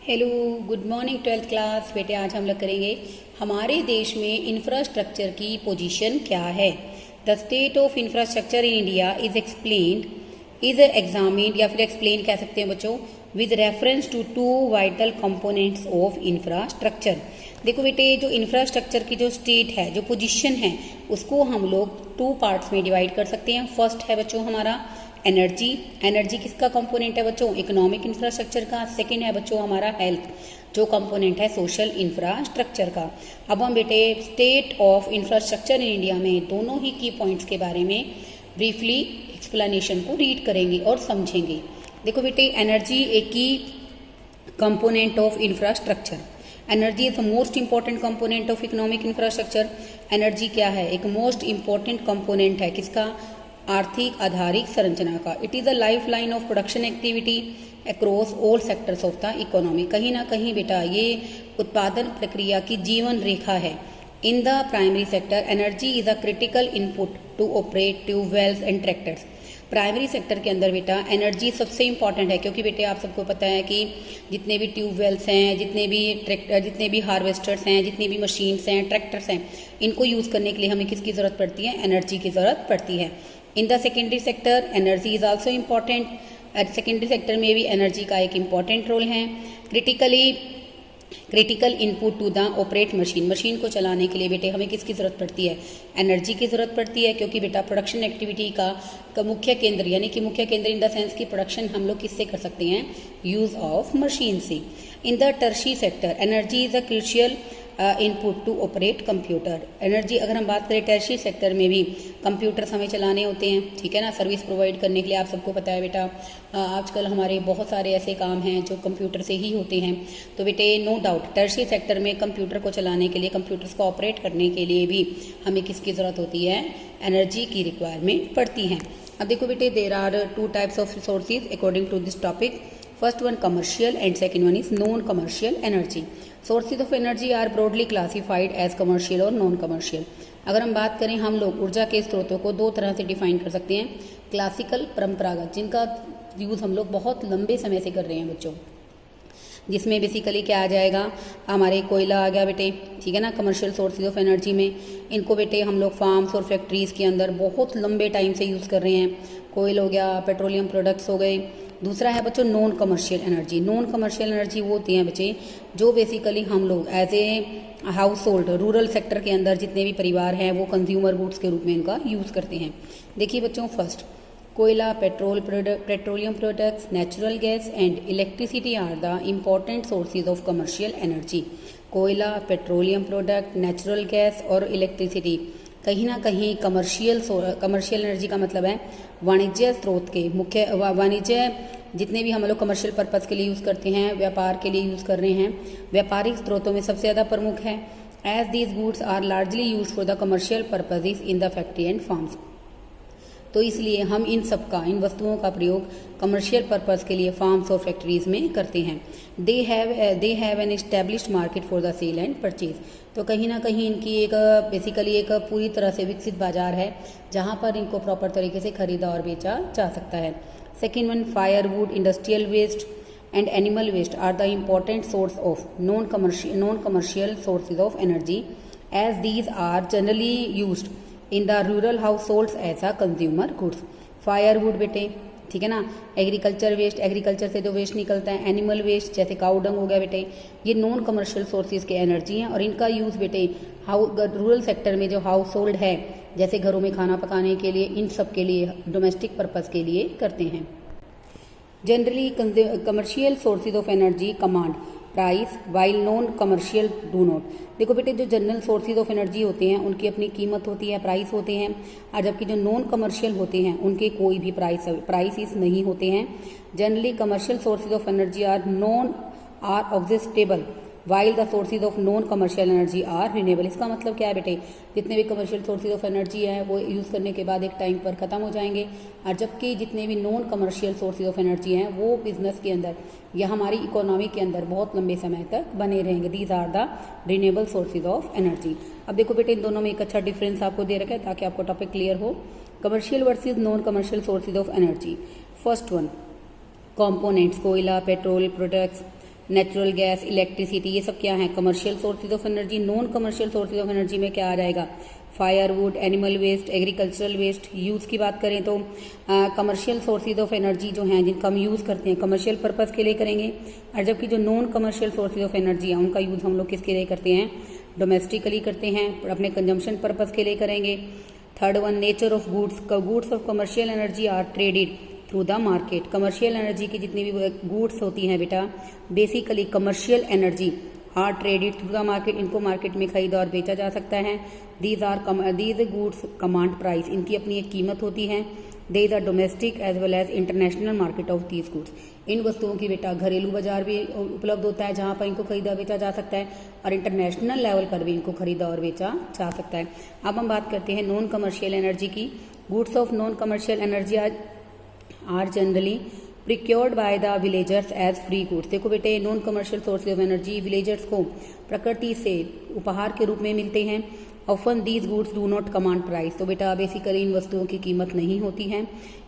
Hello, good morning twelfth class. बेटे आज हम लोग करेंगे हमारे देश में इंफ्रास्ट्रक्चर की पोजीशन क्या है। The state of infrastructure in India is examined या फिर एक्सप्लेन कह सकते हैं बच्चों with reference to two vital components of infrastructure. देखो बेटे, जो इंफ्रास्ट्रक्चर की जो स्टेट है, जो पोजीशन है, उसको हम लोग टू पार्ट्स में डिवाइड कर सकते हैं। फर्स्ट है बच्चों हमारा एनर्जी। एनर्जी किसका कंपोनेंट है बच्चों? इकोनॉमिक इंफ्रास्ट्रक्चर का। सेकंड है बच्चों हमारा हेल्थ, जो कंपोनेंट है सोशल इंफ्रास्ट्रक्चर का। अब हम बेटे state of infrastructure in India में दोनों ही की पॉइंट्स के बारे में ब्रीफली एक्सप्लेनेशन को रीड करेंगे और समझेंगे। देखो बेटे, एनर्जी एक की component of infrastructure. Energy is the most important component of economic infrastructure. Energy क्या है? एक मोस्ट इंपॉर्टेंट कंपोनेंट है किसका? आर्थिक आधारिक संरचना का। It is a life line of production activity across all sectors of the economy. कहीं ना कहीं बेटा ये उत्पादन प्रक्रिया की जीवन रेखा है। In the primary sector energy is a critical input to operate tubewells and tractors. Primary sector के अंदर बेटा एनर्जी सबसे इंपॉर्टेंट है, क्योंकि बेटे आप सबको पता है कि जितने भी ट्यूबवेल्स हैं, जितने भी हार्वेस्टर्स हैं, जितनी भी मशीन्स हैं, ट्रैक्टर्स हैं, इनको यूज़ करने के लिए हमें किसकी ज़रूरत पड़ती है? एनर्जी की ज़रूरत पड़ती है। In the secondary sector energy is also important. Secondary sector में भी एनर्जी का एक इम्पॉर्टेंट रोल है। Critical input to the operate machine. Machine को चलाने के लिए बेटे हमें किसकी ज़रूरत पड़ती है? एनर्जी की ज़रूरत पड़ती है, क्योंकि बेटा प्रोडक्शन एक्टिविटी का मुख्य केंद्र, यानी कि मुख्य केंद्र इन द सेंस की प्रोडक्शन हम लोग किससे कर सकते हैं? यूज़ ऑफ मशीन से। In the tertiary sector energy is a crucial input to operate computer. Energy अगर हम बात करें टर्शी सेक्टर में भी कंप्यूटर्स हमें चलाने होते हैं, ठीक है ना, सर्विस प्रोवाइड करने के लिए। आप सबको पता है बेटा आजकल हमारे बहुत सारे ऐसे काम हैं जो कंप्यूटर से ही होते हैं। तो बेटे नो डाउट टर्शी सेक्टर में कंप्यूटर को चलाने के लिए, कंप्यूटर्स को ऑपरेट करने के लिए भी हमें किसकी ज़रूरत होती है? एनर्जी की रिक्वायरमेंट पड़ती है। अब देखो बेटे, there are two types of resources according to this topic. First one commercial and second one is non commercial energy. Sources of energy are broadly classified as commercial और नॉन कमर्शियल। अगर हम बात करें, हम लोग ऊर्जा के स्रोतों को दो तरह से डिफाइन कर सकते हैं। क्लासिकल परंपरागत, जिनका यूज़ हम लोग बहुत लंबे समय से कर रहे हैं बच्चों, जिसमें बेसिकली क्या आ जाएगा? हमारे कोयला आ गया बेटे, ठीक है ना, कमर्शियल सोर्सेज ऑफ एनर्जी में। इनको बेटे हम लोग फार्म्स और फैक्ट्रीज़ के अंदर बहुत लंबे टाइम से यूज़ कर रहे हैं। कोयल हो गया, पेट्रोलियम प्रोडक्ट्स हो गए। दूसरा है बच्चों non commercial energy. Non commercial energy वो होती हैं बच्चे जो बेसिकली हम लोग as a household, rural sector के अंदर जितने भी परिवार हैं वो कंज्यूमर गुड्स के रूप में इनका यूज़ करते हैं। देखिए बच्चों, फर्स्ट कोयला, petroleum products, natural gas and electricity are the important sources of commercial energy. कोयला, पेट्रोलियम प्रोडक्ट, नेचुरल गैस और इलेक्ट्रिसिटी कहीं ना कहीं कमर्शियल एनर्जी का मतलब है वाणिज्य स्रोत के मुख्य वाणिज्य, जितने भी हम लोग कमर्शियल पर्पज़ के लिए यूज़ करते हैं, व्यापार के लिए यूज़ कर रहे हैं, व्यापारिक स्रोतों में सबसे ज़्यादा प्रमुख है। As these goods are largely use for the commercial purposes in the factory and farms. तो इसलिए हम इन वस्तुओं का प्रयोग कमर्शियल पर्पस के लिए फार्म्स और फैक्ट्रीज में करते हैं। They have an established market for the sale and purchase. तो कहीं ना कहीं इनकी एक बेसिकली एक पूरी तरह से विकसित बाजार है, जहां पर इनको प्रॉपर तरीके से खरीदा और बेचा जा सकता है। Second one firewood, industrial waste and animal waste are the important source of non commercial sources of energy, as these are generally used in the rural households as a consumer goods. Firewood बेटे, ठीक है ना, agriculture waste, agriculture से जो waste निकलता है, animal waste जैसे काऊ डंग हो गया बेटे, ये नॉन कमर्शियल सोर्सेज के एनर्जी हैं। और इनका यूज़ बेटे रूरल सेक्टर में जो हाउस होल्ड है, जैसे घरों में खाना पकाने के लिए, इन सब के लिए डोमेस्टिक पर्पज़ के लिए करते हैं। Generally commercial sources of energy command price while non commercial do not. देखो बेटे, जो जनरल सोर्सेज ऑफ एनर्जी होते हैं उनकी अपनी कीमत होती है, प्राइस होते हैं, और जबकि जो नॉन कमर्शियल होते हैं उनके कोई भी प्राइसिस नहीं होते हैं। Generally commercial sources of energy are exhaustible while the sources of non commercial energy are renewable. इसका मतलब क्या है बेटे? जितने भी कमर्शियल सोर्सेज ऑफ एनर्जी है वो यूज़ करने के बाद एक टाइम पर ख़त्म हो जाएंगे, और जबकि जितने भी non commercial sources of energy हैं वो बिजनेस के अंदर या हमारी इकोनॉमी के अंदर बहुत लंबे समय तक बने रहेंगे। These are the renewable sources of energy. अब देखो बेटे, इन दोनों में एक अच्छा डिफरेंस आपको दे रखा है ताकि आपको टॉपिक क्लियर हो। Commercial versus non commercial sources of energy. First one components, कोयला, petrol products, natural gas, electricity, ये सब क्या है commercial sources of energy. Non commercial sources of energy में क्या आ जाएगा, firewood, animal waste, agricultural waste. Use की बात करें तो कमर्शियल सोर्सेज ऑफ एनर्जी जो हैं जिनका हम यूज़ करते हैं कमर्शियल पर्पज़ के लिए करेंगे, और जबकि जो non commercial sources of energy है उनका यूज़ हम लोग किसके लिए करते हैं, डोमेस्टिकली करते हैं, अपने कंजम्पशन पर्पज़ के लिए करेंगे। Third one, nature of goods. Goods of commercial energy are traded through the market. Commercial energy की जितनी भी गुड्स होती हैं बेटा, basically commercial energy are traded through the market, इनको मार्केट में खरीदा और बेचा जा सकता है। दीज गुड्स कमांड प्राइस, इनकी अपनी एक कीमत होती है। There is a domestic as well as international market of these goods. इन वस्तुओं की बेटा घरेलू बाजार भी उपलब्ध होता है जहाँ पर इनको खरीदा बेचा जा सकता है, और इंटरनेशनल लेवल पर भी इनको खरीदा और बेचा जा सकता है। अब हम बात करते हैं नॉन कमर्शियल एनर्जी की। Goods of non commercial energy are generally procured by the villagers as free goods. देखो बेटे, non commercial source of energy villagers को प्रकृति से उपहार के रूप में मिलते हैं। Often these goods do not command price, तो बेटा बेसिकली इन वस्तुओं की कीमत नहीं होती है।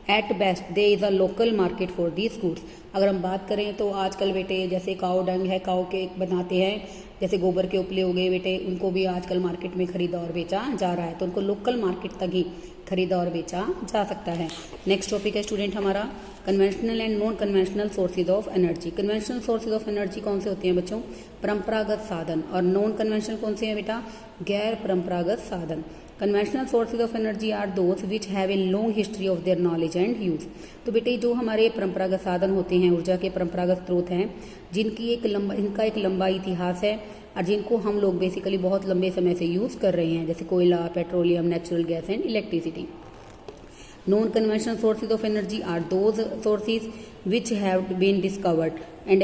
At best there is a local market for these goods. अगर हम बात करें तो आजकल बेटे जैसे काऊ डंग है, काऊ के बनाते हैं, जैसे गोबर के उपले हो गए बेटे, उनको भी आजकल मार्केट में खरीदा और बेचा जा रहा है, तो उनको लोकल मार्केट तक ही खरीदा और बेचा जा सकता है। नेक्स्ट टॉपिक है स्टूडेंट हमारा conventional and non conventional sources of energy. Conventional sources of energy कौन से होते हैं बच्चों, परंपरागत साधन, और नॉन कन्वेंशनल कौन से हैं बेटा, गैर परंपरागत साधन। Conventional sources of energy are those which have a long history of their knowledge and use. तो बेटे जो हमारे परंपरागत साधन होते हैं, ऊर्जा के परंपरागत स्रोत हैं, इनका एक लंबा इतिहास है और जिनको हम लोग बेसिकली बहुत लंबे समय से यूज़ कर रहे हैं, जैसे कोयला, petroleum, natural gas and electricity. Non conventional sources of energy are those sources which have been discovered and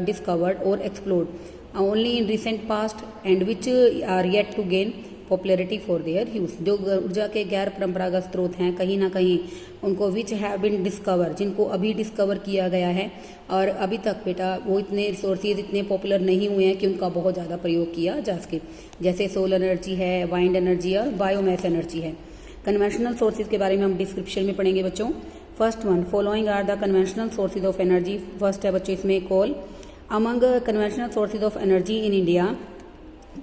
discovered or explored only in recent past and which are yet to gain popularity for their use. जो ऊर्जा के गैर परंपरागत स्रोत हैं कहीं ना कहीं उनको विच हैव बिन डिस्कवर, जिनको अभी डिस्कवर किया गया है और अभी तक बेटा वो इतने रिसोर्सेज इतने पॉपुलर नहीं हुए हैं कि उनका बहुत ज़्यादा प्रयोग किया जा सके, जैसे सोलर एनर्जी है, वाइंड एनर्जी और बायोमैस एनर्जी है। कन्वेंशनल सोर्सेज के बारे में हम डिस्क्रिप्शन में पढ़ेंगे बच्चों। First one, following are the conventional sources of energy. First है बच्चों इसमें coal. Among conventional sources of energy in India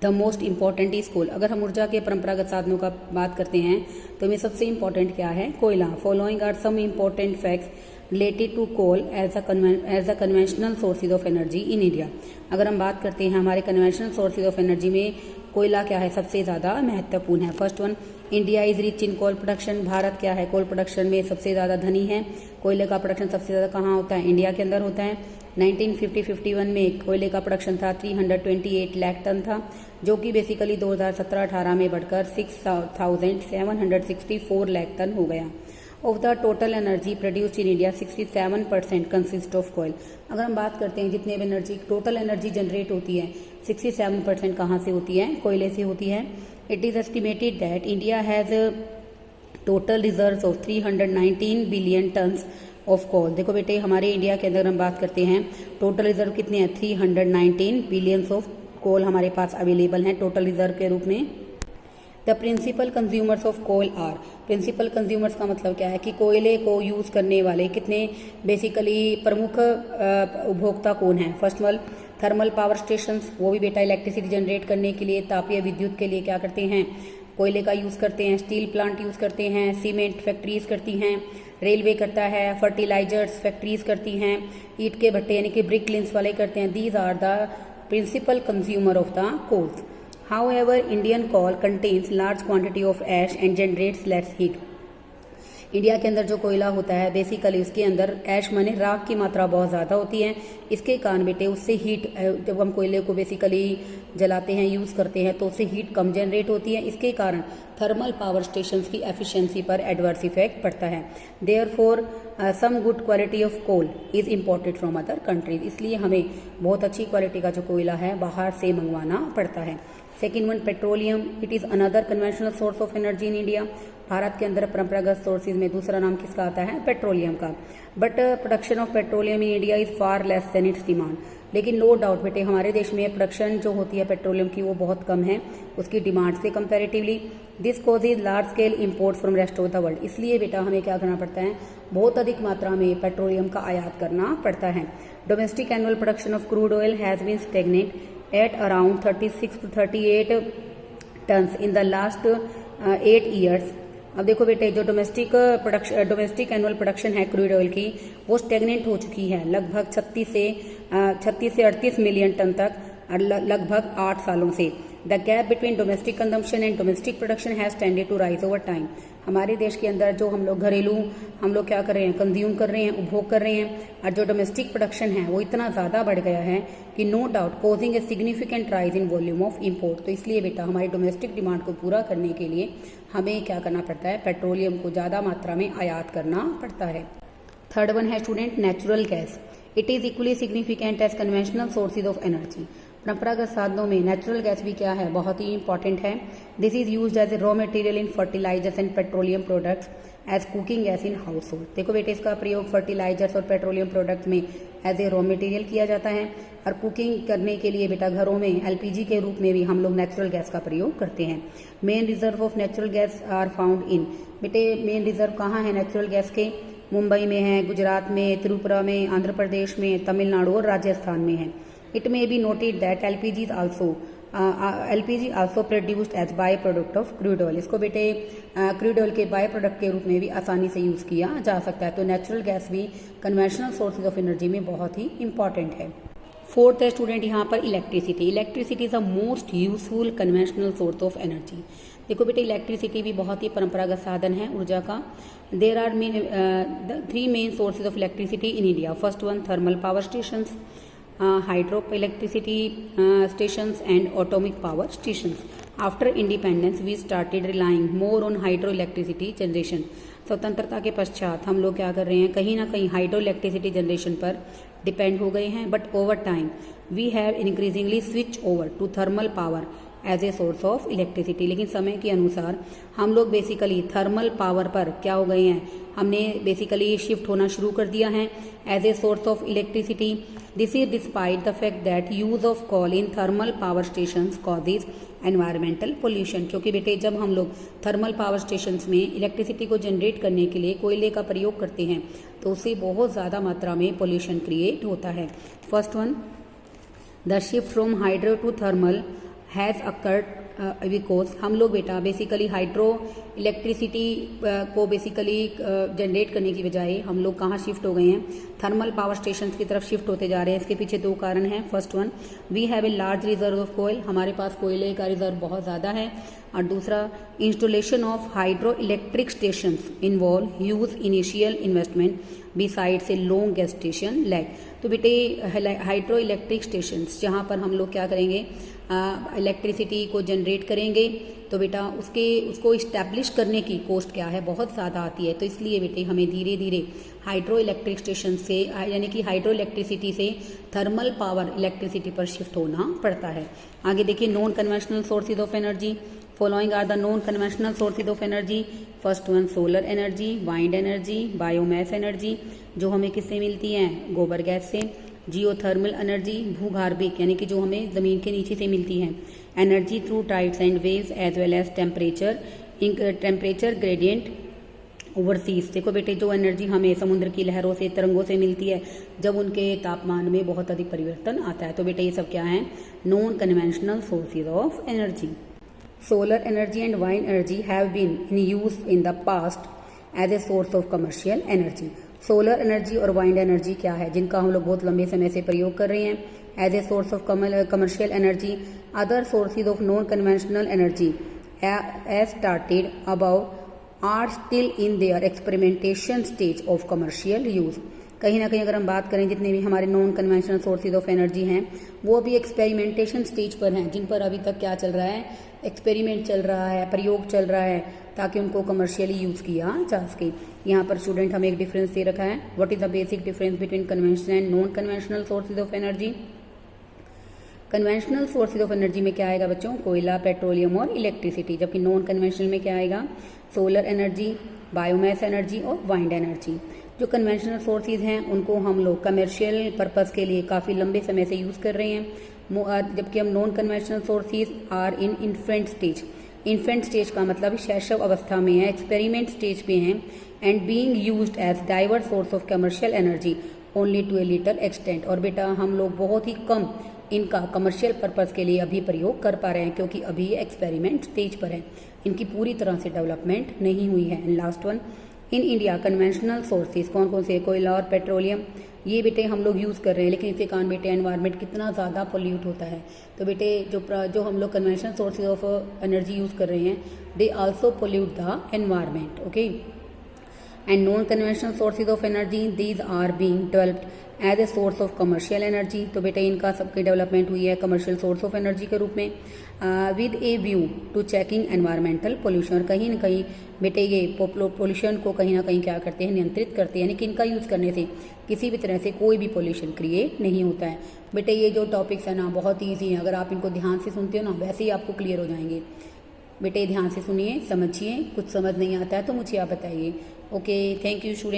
the most important is coal. अगर हम ऊर्जा के परंपरागत साधनों का बात करते हैं तो इनमें सबसे इंपॉर्टेंट क्या है, कोयला। Following are some important facts related to coal as a conventional sources of energy in India. अगर हम बात करते हैं हमारे कन्वेंशनल सोर्सेज ऑफ एनर्जी में कोयला क्या है, सबसे ज़्यादा महत्वपूर्ण है। First one, India is rich in coal production. Bharat क्या है, कोल प्रोडक्शन में सबसे ज़्यादा धनी है। कोयले का प्रोडक्शन सबसे ज़्यादा कहाँ होता है, इंडिया के अंदर होता है। 1950-51 में कोयले का प्रोडक्शन था 328 लाख टन था, जो कि बेसिकली 2017-18 में बढ़कर 6,764 लाख टन हो गया। Of the total energy produced in India 67% consist of coal. अगर हम बात करते हैं जितने भी एनर्जी टोटल एनर्जी जनरेट होती है 67% कहाँ से होती है, कोयले से होती है। It is estimated that India has total reserves of 319 billion tons of coal. देखो बेटे हमारे इंडिया के अंदर हम बात करते हैं टोटल रिजर्व कितने हैं, 319 बिलियंस ऑफ कोल हमारे पास अवेलेबल हैं टोटल रिजर्व के रूप में। The principal consumers of coal are. Principal consumers का मतलब क्या है कि कोयले को यूज़ करने वाले कितने बेसिकली प्रमुख उपभोक्ता कौन हैं। First one, thermal power stations, वो भी बेटा इलेक्ट्रिसिटी जनरेट करने के लिए, तापीय विद्युत के लिए क्या करते हैं, कोयले का यूज़ करते हैं। स्टील प्लांट यूज़ करते हैं, सीमेंट फैक्ट्रीज करती हैं, रेलवे करता है, फर्टिलाइजर्स फैक्ट्रीज करती हैं, ईंट के भट्टे यानी कि ब्रिक लिंक्स वाले करते हैं। These are the principal consumer of the coals. However, Indian coal contains large quantity of ash and generates less heat. India के अंदर जो कोयला होता है बेसिकली उसके अंदर ऐश माने राख की मात्रा बहुत ज़्यादा होती है। इसके कारण बेटे उससे हीट, जब हम कोयले को बेसिकली जलाते हैं, यूज़ करते हैं, तो उससे हीट कम जनरेट होती है। इसके कारण थर्मल पावर स्टेशंस की एफिशिएंसी पर एडवर्स इफेक्ट पड़ता है। Therefore some good quality of coal is imported from other countries. इसलिए हमें बहुत अच्छी क्वालिटी का जो कोयला है बाहर से मंगवाना पड़ता है। Second one, petroleum. It is another conventional source of energy in India. Bharat के अंदर परंपरागत सोर्सेज में दूसरा नाम किसका आता है, पेट्रोलियम का। But production of petroleum in India is far less than it's demand. लेकिन नो डाउट बेटे हमारे देश में प्रोडक्शन जो होती है पेट्रोलियम की वो बहुत कम है उसकी डिमांड से comparatively. This causes large scale import from rest of the world. इसलिए बेटा हमें क्या करना पड़ता है, बहुत अधिक मात्रा में पेट्रोलियम का आयात करना पड़ता है। Domestic annual production of crude oil has been stagnant at around 36 to 38 tons in the last 8 years. अब देखो बेटे, जो डोमेस्टिक एनुअल प्रोडक्शन है क्रूड ऑयल की, वो स्टेगनेंट हो चुकी है लगभग 36 से 38 मिलियन टन तक, लगभग 8 सालों से। The gap between domestic consumption and domestic production has tended to rise over time. हमारे देश के अंदर जो हम लोग घरेलू क्या कर रहे हैं, कंज्यूम कर रहे हैं, उपभोग कर रहे हैं, और जो डोमेस्टिक प्रोडक्शन है वो इतना ज़्यादा बढ़ गया है कि no doubt causing a significant rise in volume of import. तो इसलिए बेटा हमारी डोमेस्टिक डिमांड को पूरा करने के लिए हमें क्या करना पड़ता है, पेट्रोलियम को ज़्यादा मात्रा में आयात करना पड़ता है। थर्ड वन है student natural gas. It is equally significant as conventional sources of energy. परंपरागत साधनों में नेचुरल गैस भी क्या है, बहुत ही इंपॉर्टेंट है। This is used as a raw material in fertilizers and petroleum products as cooking gas in household. देखो बेटे, इसका प्रयोग फर्टिलाइजर्स और पेट्रोलियम प्रोडक्ट्स में एज ए रॉ मटेरियल किया जाता है, और कुकिंग करने के लिए बेटा घरों में एलपीजी के रूप में भी हम लोग नेचुरल गैस का प्रयोग करते हैं। Main reserve of natural gas are found in, बेटे मेन रिजर्व कहाँ है नेचुरल गैस के? मुंबई में है, गुजरात में, त्रिपुरा में, आंध्र प्रदेश में, तमिलनाडु और राजस्थान में है। It may be noted that LPG is also produced as by product of crude oil। इसको बेटे क्रूड ऑयल के बाय प्रोडक्ट के रूप में भी आसानी से यूज़ किया जा सकता है। तो नेचुरल गैस भी कन्वेंशनल सोर्सेज ऑफ एनर्जी में बहुत ही इंपॉर्टेंट है। फोर्थ है स्टूडेंट यहाँ पर electricity. Electricity is the most useful conventional source of energy. देखो बेटे, इलेक्ट्रिसिटी भी बहुत ही परंपरागत साधन है ऊर्जा का। There are 3 main sources of electricity in India. First one thermal power stations, hydro electricity stations and atomic power stations. After independence we started relying more on hydroelectricity generation। स्वतंत्रता के पश्चात हम लोग क्या कर रहे हैं, कहीं ना कहीं हाइड्रो इलेक्ट्रिसिटी जनरेशन पर डिपेंड हो गए हैं, but over time we have increasingly switch over to thermal power as a source of electricity. लेकिन समय के अनुसार हम लोग बेसिकली थर्मल पावर पर क्या हो गए हैं, हमने बेसिकली शिफ्ट होना शुरू कर दिया है as a source of electricity. This is despite the fact that use of coal in thermal power stations causes environmental pollution. क्योंकि बेटे जब हम लोग थर्मल पावर स्टेशंस में इलेक्ट्रिसिटी को जनरेट करने के लिए कोयले का प्रयोग करते हैं तो उससे बहुत ज़्यादा मात्रा में पोल्यूशन क्रिएट होता है। First one, the shift from hydro to thermal has occurred because हम लोग बेटा बेसिकली हाइड्रो इलेक्ट्रिसिटी को बेसिकली जनरेट करने की बजाय हम लोग कहाँ शिफ्ट हो गए हैं, थर्मल पावर स्टेशन की तरफ शिफ्ट होते जा रहे हैं। इसके पीछे 2 कारण हैं। First one, we have a large reserve of coal, हमारे पास कोयले का रिजर्व बहुत ज़्यादा है। और दूसरा, installation of hydro electric station involve huge initial investment besides a long gestation lag. तो बेटे हाइड्रो इलेक्ट्रिक स्टेशन जहाँ पर हम लोग क्या करेंगे, इलेक्ट्रिसिटी को जनरेट करेंगे, तो बेटा उसको इस्टेब्लिश करने की कॉस्ट क्या है, बहुत ज़्यादा आती है। तो इसलिए बेटे हमें धीरे धीरे हाइड्रो इलेक्ट्रिक स्टेशन से यानी कि हाइड्रो इलेक्ट्रिसिटी से थर्मल पावर इलेक्ट्रिसिटी पर शिफ्ट होना पड़ता है। आगे देखिए, non conventional sources of energy. Following are the non conventional sources of energy. First one, solar energy, wind energy, biomass energy जो हमें किससे मिलती है, गोबर गैस से। जियोथर्मल एनर्जी, भूगर्भिक यानी कि जो हमें ज़मीन के नीचे से मिलती है। Energy through tides and waves as well as temperature gradient overseas. देखो बेटे, जो एनर्जी हमें समुद्र की लहरों से, तरंगों से मिलती है जब उनके तापमान में बहुत अधिक परिवर्तन आता है। तो बेटे ये सब क्या है, non conventional sources of energy. Solar energy and wind energy have been in use in the past as a source of commercial energy. Solar energy और वाइंड एनर्जी क्या है, जिनका हम लोग बहुत लंबे समय से प्रयोग कर रहे हैं as a source of commercial energy. Other sources of non conventional energy as started about are still in their experimentation stage of commercial use. कहीं ना कहीं अगर हम बात करें, जितने भी हमारे non conventional sources of energy हैं वो अभी एक्सपेरिमेंटेशन स्टेज पर हैं, जिन पर अभी तक क्या चल रहा है, एक्सपेरिमेंट चल रहा है, प्रयोग चल रहा है, ताकि उनको कमर्शियली यूज़ किया जा सके। यहाँ पर स्टूडेंट हमें एक डिफरेंस दे रखा है, what is the basic difference between conventional and non conventional sources of energy. Conventional sources of energy में क्या आएगा बच्चों, कोयला, पेट्रोलियम और इलेक्ट्रिसिटी, जबकि नॉन कन्वेंशनल में क्या आएगा, सोलर एनर्जी, बायोमास एनर्जी और वाइंड एनर्जी। जो कन्वेंशनल सोर्सेज हैं उनको हम लोग कमर्शियल पर्पस के लिए काफ़ी लंबे समय से यूज़ कर रहे हैं, जबकि हम non conventional sources are in infant stage, infant stage का मतलब शैशव अवस्था में है, एक्सपेरिमेंट स्टेज पे हैं, and being used as diverse source of commercial energy only to a little extent. और बेटा हम लोग बहुत ही कम इनका कमर्शियल पर्पज़ के लिए अभी प्रयोग कर पा रहे हैं, क्योंकि अभी ये एक्सपेरिमेंट स्टेज पर है, इनकी पूरी तरह से डेवलपमेंट नहीं हुई है। And last one, in India conventional sources कौन कौन से, कोयला और पेट्रोलियम, ये बेटे हम लोग यूज़ कर रहे हैं, लेकिन इसके कारण बेटे एनवायरनमेंट कितना ज़्यादा पोल्यूट होता है। तो बेटे जो हम लोग conventional sources of energy use कर रहे हैं, they also pollute the environment, okay. And non conventional sources of energy, these are being developed as a source of commercial energy. तो बेटे इनका सबकी डेवलपमेंट हुई है कमर्शियल सोर्स ऑफ एनर्जी के रूप में, with a view to checking environmental pollution. कहीं ना कहीं बेटे ये पोल्यूशन को कहीं ना कहीं क्या करते हैं, नियंत्रित करते हैं, यानी कि इनका यूज़ करने से किसी भी तरह से कोई भी पोल्यूशन क्रिएट नहीं होता है। बेटे ये जो टॉपिक्स है ना बहुत ईजी हैं, अगर आप इनको ध्यान से सुनते हो ना वैसे ही आपको क्लियर हो जाएंगे। बेटे ध्यान से सुनिए, समझिए, कुछ समझ नहीं आता है तो मुझे आप बताइए। Okay, thank you student.